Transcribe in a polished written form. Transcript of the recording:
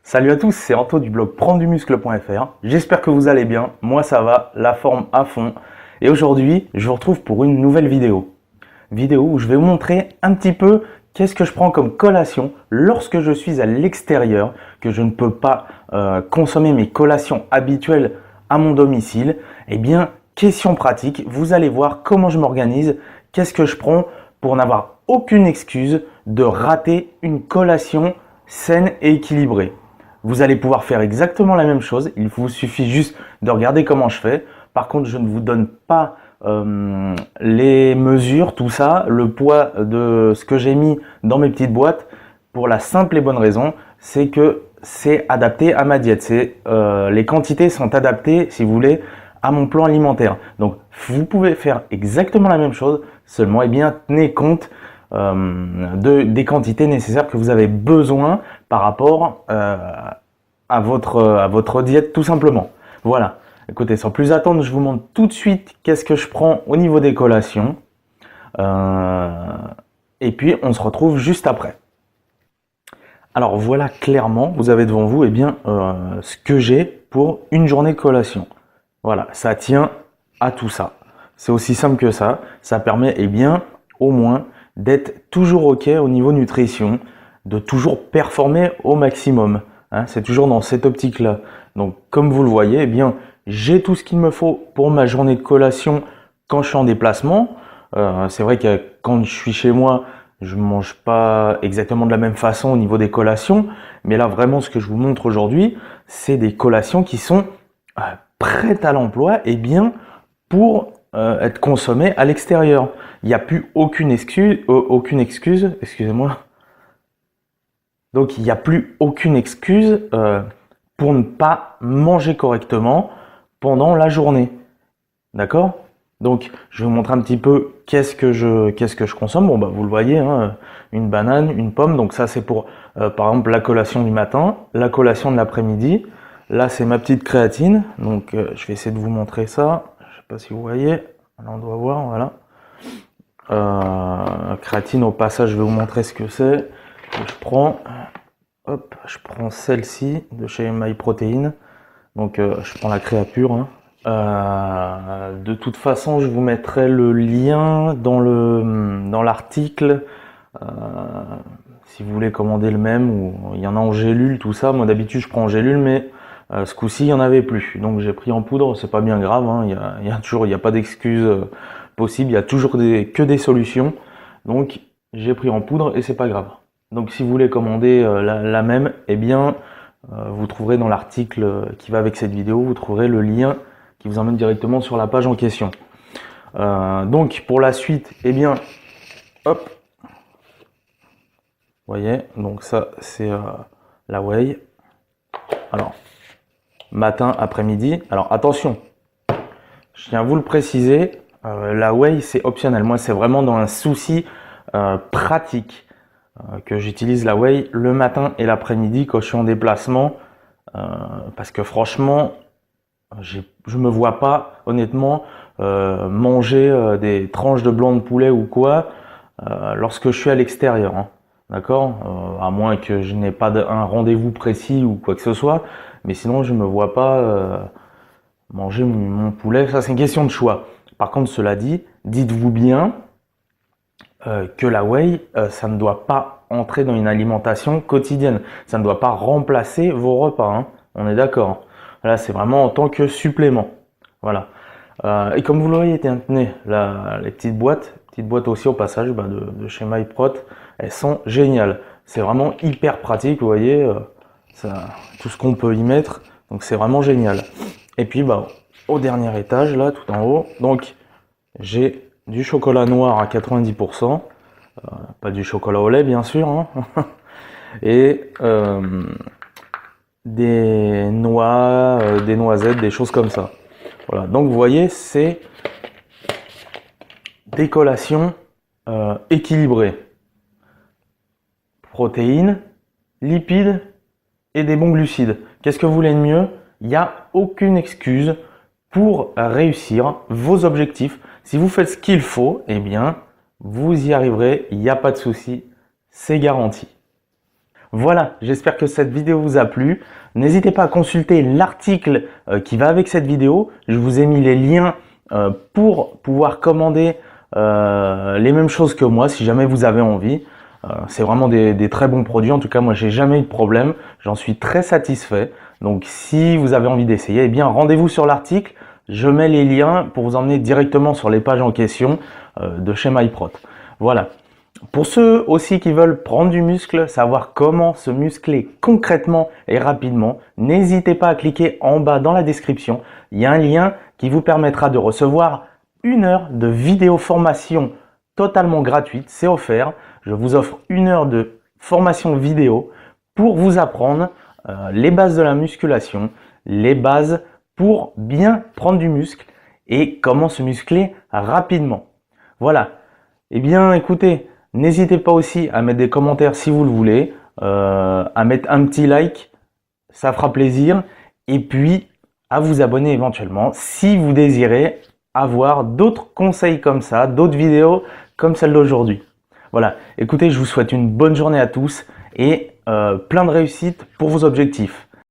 Salut à tous, c'est Anto du blog prendredumuscle.fr. J'espère que vous allez bien, moi ça va, la forme à fond. Et aujourd'hui, je vous retrouve pour une nouvelle vidéo. Vidéo où je vais vous montrer un petit peu qu'est-ce que je prends comme collation lorsque je suis à l'extérieur, que je ne peux pas consommer mes collations habituelles à mon domicile. Eh bien, question pratique, vous allez voir comment je m'organise, qu'est-ce que je prends pour n'avoir aucune excuse de rater une collation saine et équilibrée. Vous allez pouvoir faire exactement la même chose. Il vous suffit juste de regarder comment je fais. Par contre, je ne vous donne pas les mesures, tout ça, le poids de ce que j'ai mis dans mes petites boîtes pour la simple et bonne raison, c'est que c'est adapté à ma diète. Les quantités sont adaptées, si vous voulez, à mon plan alimentaire. Donc, vous pouvez faire exactement la même chose, seulement, eh bien, tenez compte des quantités nécessaires que vous avez besoin par rapport à votre diète tout simplement. Voilà, écoutez, sans plus attendre, je vous montre tout de suite qu'est-ce que je prends au niveau des collations. Et puis on se retrouve juste après. Alors voilà, clairement, vous avez devant vous ce que j'ai pour une journée de collation. Voilà, ça tient à tout ça. C'est aussi simple que ça. Ça permet au moins d'être toujours OK au niveau nutrition, de toujours performer au maximum. Hein, c'est toujours dans cette optique-là. Donc, comme vous le voyez, j'ai tout ce qu'il me faut pour ma journée de collation quand je suis en déplacement. C'est vrai que quand je suis chez moi, je ne mange pas exactement de la même façon au niveau des collations. Mais là, vraiment, ce que je vous montre aujourd'hui, c'est des collations qui sont prêtes à l'emploi pour être consommées à l'extérieur. Il n'y a plus aucune excuse, excusez-moi. Donc il n'y a plus aucune excuse pour ne pas manger correctement pendant la journée. D'accord? Donc je vais vous montrer un petit peu qu'est-ce que je consomme. Bon vous le voyez, hein, une banane, une pomme. Donc ça c'est pour par exemple la collation du matin, la collation de l'après-midi. Là c'est ma petite créatine. Donc je vais essayer de vous montrer ça. Je sais pas si vous voyez. Là on doit voir, voilà. Créatine, au passage je vais vous montrer ce que c'est. Je prends celle-ci de chez MyProtein. Donc je prends la créapure. Hein. De toute façon, je vous mettrai le lien dans l'article. Si vous voulez commander le même, ou il y en a en gélule, tout ça. Moi d'habitude je prends en gélule, mais ce coup-ci il n'y en avait plus. Donc j'ai pris en poudre, c'est pas bien grave. Hein. Il y a pas d'excuse possible. Il y a toujours que des solutions. Donc j'ai pris en poudre et c'est pas grave. Donc si vous voulez commander la même, vous trouverez dans l'article qui va avec cette vidéo, vous trouverez le lien qui vous emmène directement sur la page en question. Donc pour la suite, hop, vous voyez, donc ça c'est la whey. Alors, matin, après-midi. Alors attention, je tiens à vous le préciser, la whey c'est optionnel. Moi c'est vraiment dans un souci pratique que j'utilise la whey le matin et l'après-midi quand je suis en déplacement parce que franchement je me vois pas honnêtement manger des tranches de blanc de poulet ou quoi lorsque je suis à l'extérieur, hein. D'accord, à moins que je n'ai pas un rendez-vous précis ou quoi que ce soit, mais sinon je me vois pas manger mon poulet. Ça c'est une question de choix. Par contre, cela dit, dites-vous bien que la whey, ça ne doit pas entrer dans une alimentation quotidienne. Ça ne doit pas remplacer vos repas, hein. On est d'accord. Là, c'est vraiment en tant que supplément. Voilà. Et comme vous le voyez, tenez, les petites boîtes aussi au passage de chez MyProt, elles sont géniales. C'est vraiment hyper pratique, vous voyez, tout ce qu'on peut y mettre. Donc c'est vraiment génial. Et puis au dernier étage, là, tout en haut, donc j'ai du chocolat noir à 90%, pas du chocolat au lait bien sûr, hein. Et des noix, des noisettes, des choses comme ça. Voilà, donc vous voyez, c'est des collations équilibrées. Protéines, lipides et des bons glucides. Qu'est-ce que vous voulez de mieux? Il n'y a aucune excuse pour réussir vos objectifs. Si vous faites ce qu'il faut, vous y arriverez, il n'y a pas de souci, c'est garanti. Voilà, j'espère que cette vidéo vous a plu. N'hésitez pas à consulter l'article qui va avec cette vidéo. Je vous ai mis les liens pour pouvoir commander les mêmes choses que moi si jamais vous avez envie. C'est vraiment des très bons produits. En tout cas, moi, j'ai jamais eu de problème. J'en suis très satisfait. Donc, si vous avez envie d'essayer, eh bien, rendez-vous sur l'article. Je mets les liens pour vous emmener directement sur les pages en question de chez MyProt. Voilà. Pour ceux aussi qui veulent prendre du muscle, savoir comment se muscler concrètement et rapidement, n'hésitez pas à cliquer en bas dans la description. Il y a un lien qui vous permettra de recevoir 1 heure de vidéo formation totalement gratuite. C'est offert. Je vous offre 1 heure de formation vidéo pour vous apprendre les bases de la musculation, les bases pour bien prendre du muscle et comment se muscler rapidement. Voilà. Eh bien, écoutez, n'hésitez pas aussi à mettre des commentaires si vous le voulez, à mettre un petit like, ça fera plaisir, et puis à vous abonner éventuellement si vous désirez avoir d'autres conseils comme ça, d'autres vidéos comme celle d'aujourd'hui. Voilà, écoutez, je vous souhaite une bonne journée à tous et plein de réussite pour vos objectifs.